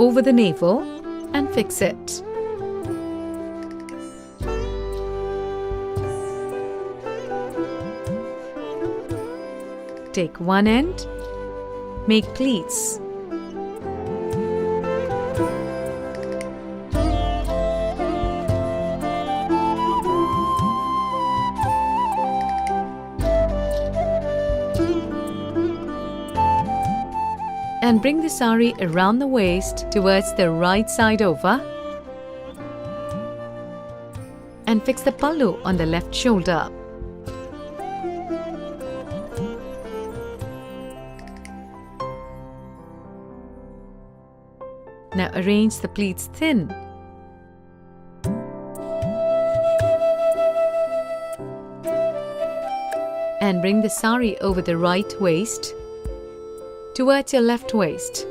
over the navel and fix it. Take one end, make pleats. And bring the sari around the waist towards the right side over and fix the pallu on the left shoulder. Now arrange the pleats thin. And bring the sari over the right waist towards your left waist.